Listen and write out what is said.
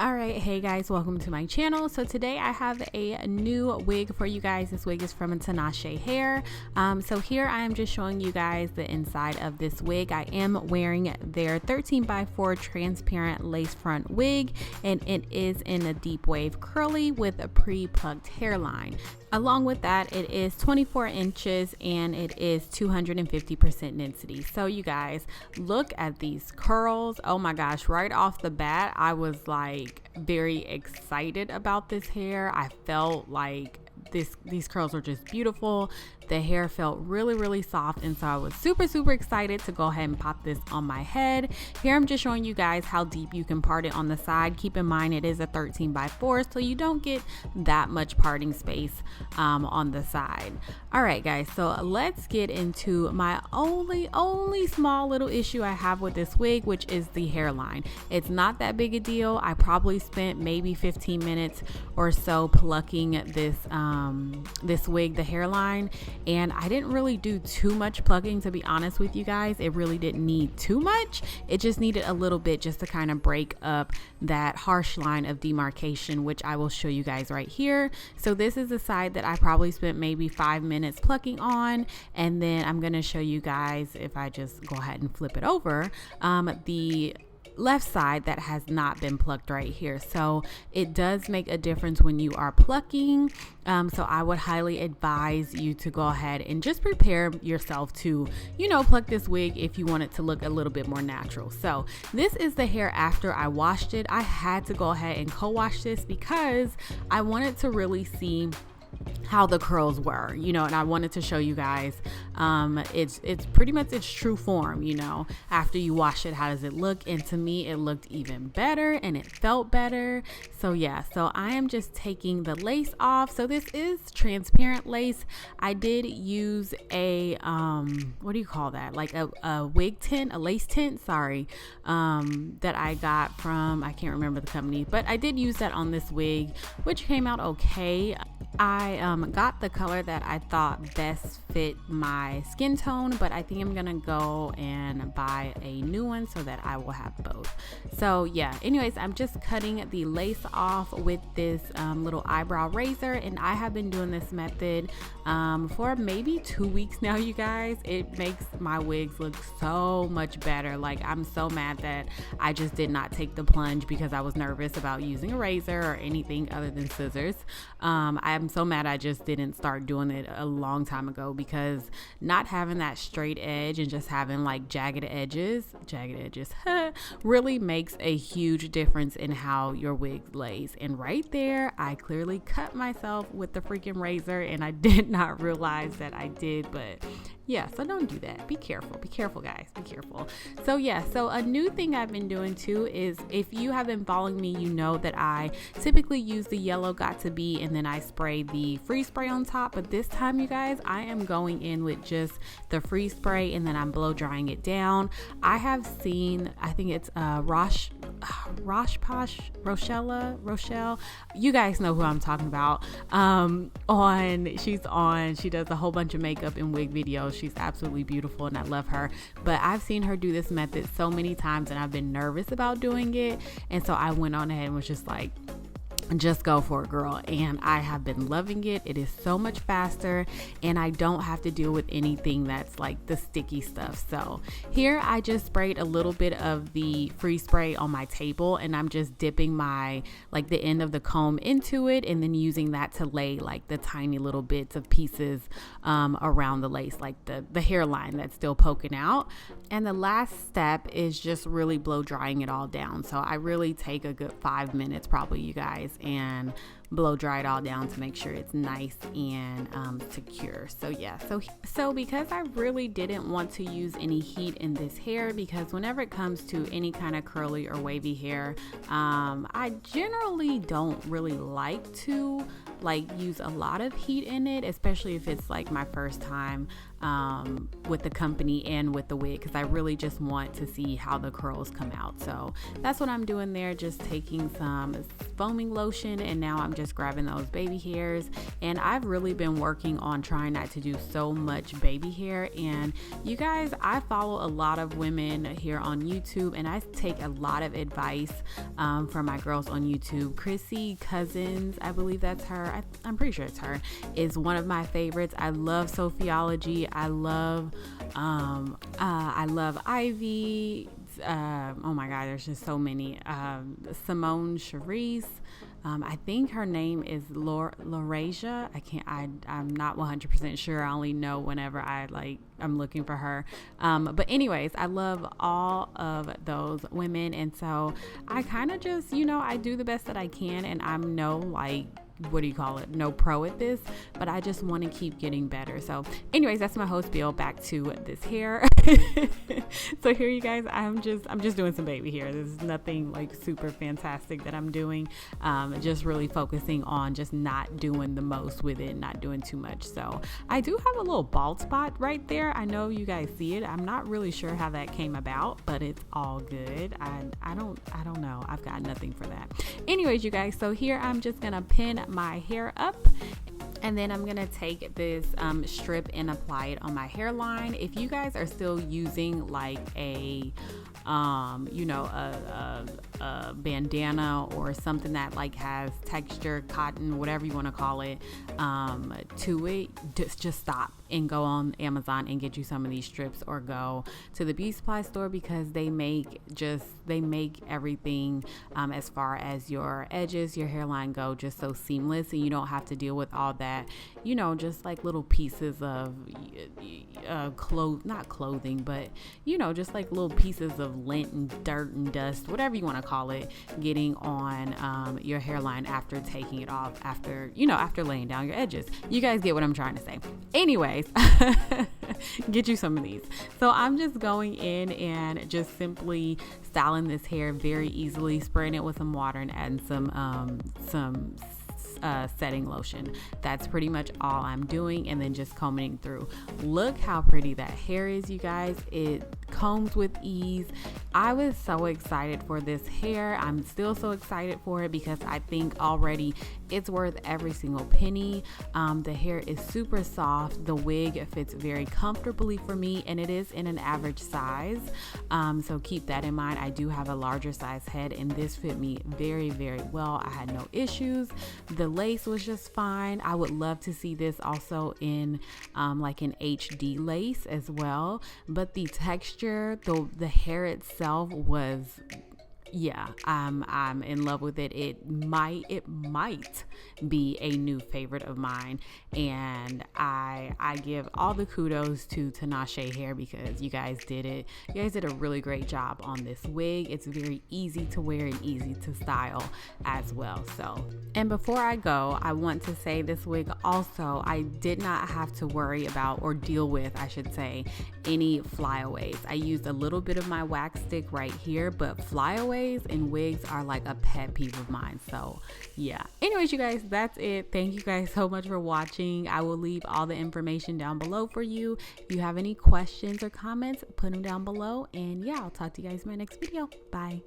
All right, hey guys, welcome to my channel. So today I have a new wig for you guys. This wig is from Tinashe hair. So here I am just showing you guys the inside of this wig. I am wearing their 13x4 transparent lace front wig, and it is in a deep wave curly with a pre-plucked hairline. Along with that, it is 24 inches and it is 250% density. So you guys, look at these curls. Oh my gosh, right off the bat, I was like very excited about this hair. I felt like these curls are just beautiful. The hair felt really soft, and so I was super excited to go ahead and pop this on my head. Here I'm just showing you guys how deep you can part it on the side. Keep in mind it is a 13x4, so you don't get that much parting space on the side. All right guys, so let's get into my only small little issue I have with this wig, which is the hairline. It's not that big a deal. I probably spent maybe 15 minutes or so plucking this wig, the hairline, and I didn't really do too much plucking, to be honest with you guys. It really didn't need too much. It just needed a little bit just to kind of break up that harsh line of demarcation, which I will show you guys right here. So this is the side that I probably spent maybe 5 minutes plucking on, and then I'm going to show you guys, if I just go ahead and flip it over, the left side that has not been plucked right here. So it does make a difference when you are plucking. So I would highly advise you to go ahead and just prepare yourself to, pluck this wig if you want it to look a little bit more natural. So this is the hair after I washed it. I had to go ahead and co-wash this because I wanted to really see how the curls were, and I wanted to show you guys it's pretty much its true form. After you wash it, how does it look? And to me, it looked even better and it felt better. So yeah, so I am just taking the lace off. So this is transparent lace. I did use a what do you call that, like a wig tint, a lace tint, sorry, that I got from, I can't remember the company, but I did use that on this wig, which came out okay. I got the color that I thought best fit my skin tone, but I think I'm gonna go and buy a new one so that I will have both. So yeah, anyways, I'm just cutting the lace off with this little eyebrow razor, and I have been doing this method for maybe 2 weeks now, you guys. It makes my wigs look so much better. Like, I'm so mad that I just did not take the plunge because I was nervous about using a razor or anything other than scissors. I'm so mad I just didn't start doing it a long time ago, because not having that straight edge and just having like jagged edges really makes a huge difference in how your wig lays. And right there, I clearly cut myself with the freaking razor, and I did not realize that I did. But yeah, so don't do that. Be careful guys, be careful. So yeah, so a new thing I've been doing too is, if you have been following me, you know that I typically use the yellow got to be, and then I spray the freeze spray on top. But this time, you guys, I am going in with just the freeze spray, and then I'm blow drying it down. I have seen, I think it's Rochelle, you guys know who I'm talking about. She does a whole bunch of makeup and wig videos. She's absolutely beautiful and I love her, but I've seen her do this method so many times and I've been nervous about doing it, and so I went on ahead and was just like, just go for it, girl. And I have been loving it. It is so much faster, and I don't have to deal with anything that's like the sticky stuff. So here I just sprayed a little bit of the freeze spray on my table, and I'm just dipping my, like, the end of the comb into it, and then using that to lay like the tiny little bits of pieces around the lace, like the hairline that's still poking out. And the last step is just really blow drying it all down. So I really take a good 5 minutes probably, you guys, and blow dry it all down to make sure it's nice and secure. So yeah, so because I really didn't want to use any heat in this hair, because whenever it comes to any kind of curly or wavy hair, I generally don't really like to like use a lot of heat in it, especially if it's like my first time with the company and with the wig, because I really just want to see how the curls come out. So that's what I'm doing there, just taking some foaming lotion, and now I'm just grabbing those baby hairs. And I've really been working on trying not to do so much baby hair. And you guys, I follow a lot of women here on YouTube, and I take a lot of advice from my girls on YouTube. Chrissy Cousins, I believe that's her, I'm pretty sure it's her, is one of my favorites. I love Sophiology. I love Ivy. Oh my God, there's just so many. Simone Charisse. I think her name is Laurasia. I'm not 100% sure. I only know whenever I'm looking for her. But anyways, I love all of those women. And so I kind of just, I do the best that I can, and I'm no pro at this, but I just want to keep getting better. So anyways, that's my whole spiel. Back to this hair. So here, you guys, I'm just doing some baby hair. There's nothing like super fantastic that I'm doing. Just really focusing on just not doing the most with it, not doing too much. So I do have a little bald spot right there. I know you guys see it. I'm not really sure how that came about, but it's all good. I don't know. I've got nothing for that. Anyways, you guys, so here I'm just gonna pin my hair up, and then I'm gonna take this strip and apply it on my hairline. If you guys are still using like a bandana or something that like has texture, cotton, whatever you want to call it, to it, just stop and go on Amazon and get you some of these strips, or go to the beauty supply store, because they make everything as far as your edges, your hairline go, just so seamless, and you don't have to deal with all that, just like little pieces of not clothing, but just like little pieces of lint and dirt and dust, whatever you want to call it, getting on your hairline after taking it off, after laying down your edges. You guys get what I'm trying to say. Anyways, get you some of these. So I'm just going in and just simply styling this hair very easily, spraying it with some water and adding some setting lotion. That's pretty much all I'm doing, and then just combing through. Look how pretty that hair is, you guys. It combs with ease. I was so excited for this hair. I'm still so excited for it, because I think already it's worth every single penny. The hair is super soft. The wig fits very comfortably for me, and it is in an average size, so keep that in mind. I do have a larger size head, and this fit me very, very well. I had no issues. The lace was just fine. I would love to see this also in like an HD lace as well, but the texture, the hair itself was, yeah, I'm in love with it. It might be a new favorite of mine, and I give all the kudos to Tinashe Hair, because you guys did it. You guys did a really great job on this wig. It's very easy to wear and easy to style as well. So, and before I go, I want to say this wig also, I did not have to worry about, or deal with, I should say, any flyaways. I used a little bit of my wax stick right here, but flyaways and wigs are like a pet peeve of mine. So yeah, anyways, you guys, that's it. Thank you guys so much for watching. I will leave all the information down below for you. If you have any questions or comments, put them down below, and yeah, I'll talk to you guys in my next video. Bye.